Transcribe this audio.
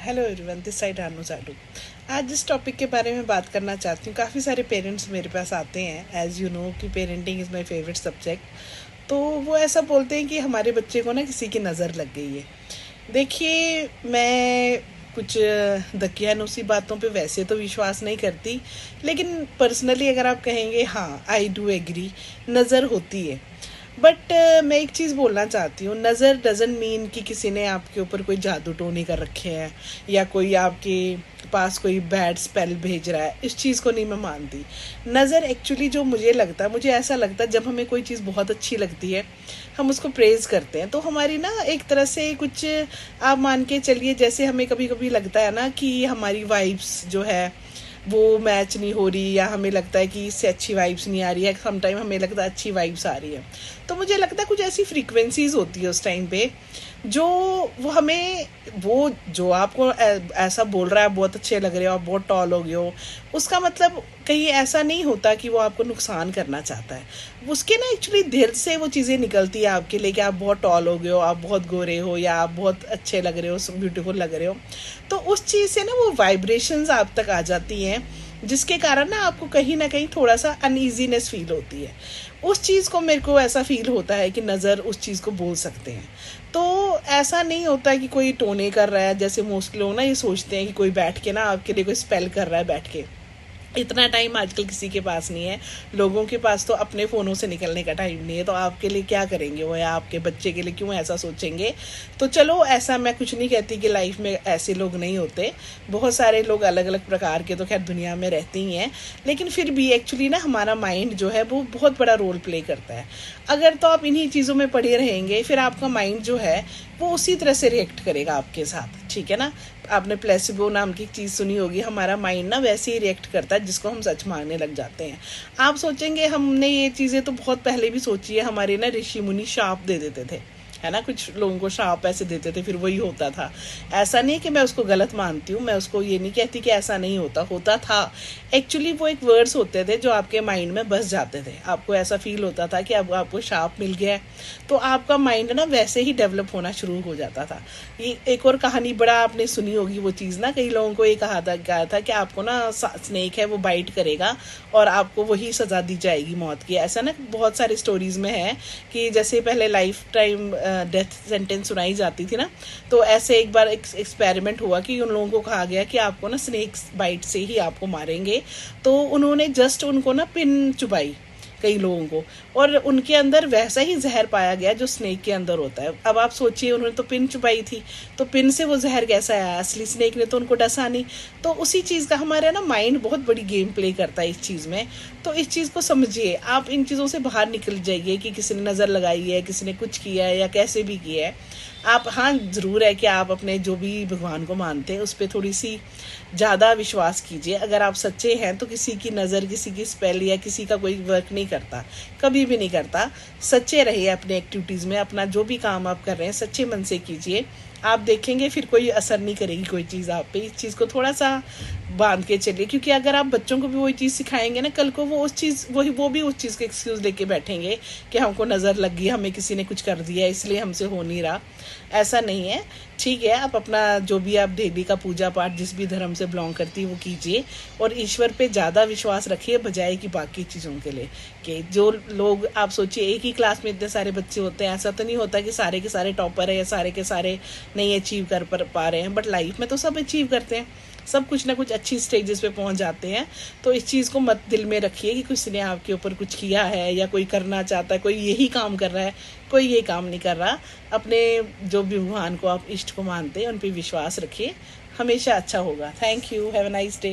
Hello everyone, this side Ranu Sadu. आज जिस topic के बारे में बात करना चाहती हूँ, काफ़ी सारे पेरेंट्स मेरे पास आते हैं। एज़ यू नो कि parenting is my favourite subject. तो वो ऐसा बोलते हैं कि हमारे बच्चे को ना किसी की नज़र लग गई है। देखिए, मैं कुछ दकियानूसी बातों पे वैसे तो विश्वास नहीं करती, लेकिन पर्सनली अगर आप कहेंगे, हाँ आई डू एग्री, नज़र होती है। बट मैं एक चीज़ बोलना चाहती हूँ, नज़र डजंट मीन कि किसी ने आपके ऊपर कोई जादू टोनी कर रखे हैं या कोई आपके पास कोई बैड स्पेल भेज रहा है। इस चीज़ को नहीं मैं मानती। नज़र एक्चुअली जो मुझे ऐसा लगता है, जब हमें कोई चीज़ बहुत अच्छी लगती है, हम उसको प्रेज़ करते हैं, तो हमारी ना एक तरह से कुछ, आप मान के चलिए, जैसे हमें कभी कभी लगता है ना कि हमारी वाइब्स जो है वो मैच नहीं हो रही, या हमें लगता है कि इससे अच्छी वाइब्स नहीं आ रही है, सम टाइम हमें लगता है अच्छी वाइब्स आ रही है। तो मुझे लगता है कुछ ऐसी फ्रीक्वेंसीज होती है उस टाइम पे, जो वो हमें, वो जो आपको ऐसा बोल रहा है बहुत अच्छे लग रहे हो, आप बहुत टॉल हो गए हो, उसका मतलब कहीं ऐसा नहीं होता कि वो आपको नुकसान करना चाहता है। उसके ना एक्चुअली दिल से वो चीज़ें निकलती है आपके लिए कि आप बहुत टॉल हो गए हो, आप बहुत गोरे हो, या आप बहुत अच्छे लग रहे हो, ब्यूटीफुल लग रहे हो। तो उस चीज़ से ना वो वाइब्रेशंस आप तक आ जाती हैं, जिसके कारण ना आपको कहीं ना कहीं थोड़ा सा अनईजीनेस फील होती है। उस चीज़ को, मेरे को ऐसा फील होता है कि नज़र उस चीज़ को बोल सकते हैं। तो ऐसा नहीं होता है कि कोई टोने कर रहा है, जैसे मोस्ट लोग ना ये सोचते हैं कि कोई बैठ के ना आपके लिए कोई स्पेल कर रहा है बैठ के। इतना टाइम आजकल किसी के पास नहीं है। लोगों के पास तो अपने फ़ोनों से निकलने का टाइम नहीं है, तो आपके लिए क्या करेंगे वो, या आपके बच्चे के लिए क्यों ऐसा सोचेंगे। तो चलो, ऐसा मैं कुछ नहीं कहती कि लाइफ में ऐसे लोग नहीं होते। बहुत सारे लोग अलग अलग प्रकार के तो खैर दुनिया में रहते ही हैं, लेकिन फिर भी एक्चुअली ना हमारा माइंड जो है वो बहुत बड़ा रोल प्ले करता है। अगर तो आप इन्हीं चीज़ों में पड़े रहेंगे, फिर आपका माइंड जो है वो उसी तरह से रिएक्ट करेगा आपके साथ, ठीक है ना। आपने प्लेसिबो नाम की चीज़ सुनी होगी। हमारा माइंड ना वैसे ही रिएक्ट करता है जिसको हम सच मानने लग जाते हैं। आप सोचेंगे हमने ये चीज़ें तो बहुत पहले भी सोची है, हमारे ना ऋषि मुनि शाप दे देते थे, है ना। कुछ लोगों को शाप ऐसे देते थे, फिर वही होता था। ऐसा नहीं कि मैं उसको गलत मानती हूँ, मैं उसको ये नहीं कहती कि ऐसा नहीं होता, होता था। एक्चुअली वो एक वर्ड्स होते थे जो आपके माइंड में बस जाते थे। आपको ऐसा फील होता था कि अब आपको शाप मिल गया है, तो आपका माइंड ना वैसे ही डेवलप होना शुरू हो जाता था। ये एक और कहानी बड़ा आपने सुनी होगी वो चीज़ ना, कई लोगों को ये कहा था कि आपको ना स्नेक है वो बाइट करेगा और आपको वही सज़ा दी जाएगी मौत की। ऐसा ना बहुत सारी स्टोरीज में है कि जैसे पहले लाइफ टाइम डेथ सेंटेंस सुनाई जाती थी ना, तो ऐसे एक बार एक्सपेरिमेंट हुआ कि उन लोगों को कहा गया कि आपको ना स्नेक बाइट से ही आपको मारेंगे। तो उन्होंने जस्ट उनको ना पिन चुबाई कई लोगों को, और उनके अंदर वैसा ही जहर पाया गया जो स्नेक के अंदर होता है। अब आप सोचिए, उन्होंने तो पिन चुबाई थी, तो पिन से वो जहर कैसा आया, असली स्नेक ने तो उनको डसा नहीं। तो उसी चीज़ का हमारा ना माइंड बहुत बड़ी गेम प्ले करता है इस चीज़ में। तो इस चीज़ को समझिए, आप इन चीज़ों से बाहर निकल जाइए कि किसी ने नज़र लगाई है, किसी ने कुछ किया है या कैसे भी किया है। आप, हाँ ज़रूर है कि आप अपने जो भी भगवान को मानते हैं उस पर थोड़ी सी ज़्यादा विश्वास कीजिए। अगर आप सच्चे हैं तो किसी की नज़र, किसी की स्पेल या किसी का कोई वर्क नहीं करता, कभी भी नहीं करता। सच्चे रहिए अपने एक्टिविटीज़ में, अपना जो भी काम आप कर रहे हैं सच्चे मन से कीजिए। आप देखेंगे फिर कोई असर नहीं करेगी कोई चीज़ आप पे। इस चीज़ को थोड़ा सा बांध के चलिए, क्योंकि अगर आप बच्चों को भी वही चीज़ सिखाएंगे ना, कल को वो उस चीज़ वो भी उस चीज़ का एक्सक्यूज़ लेके बैठेंगे कि हमको नज़र लग गई, हमें किसी ने कुछ कर दिया इसलिए हमसे हो नहीं रहा। ऐसा नहीं है, ठीक है। आप अपना जो भी आप डेली का पूजा पाठ जिस भी धर्म से बिलोंग करती है वो कीजिए, और ईश्वर पे ज़्यादा विश्वास रखिए बजाय कि बाकी चीज़ों के लिए। कि जो लोग, आप सोचिए एक ही क्लास में इतने सारे बच्चे होते हैं, ऐसा तो नहीं होता कि सारे के सारे टॉपर है या सारे के सारे नहीं अचीव कर पा रहे हैं, बट लाइफ में तो सब अचीव करते हैं, सब कुछ ना कुछ अच्छी स्टेजेस पे पहुंच जाते हैं। तो इस चीज़ को मत दिल में रखिए कि किसी ने आपके ऊपर कुछ किया है या कोई करना चाहता है, कोई यही काम कर रहा है, कोई ये काम नहीं कर रहा। अपने जो भी भगवान को आप इष्ट को मानते हैं उन पर विश्वास रखिए, हमेशा अच्छा होगा। Thank you, have a nice day.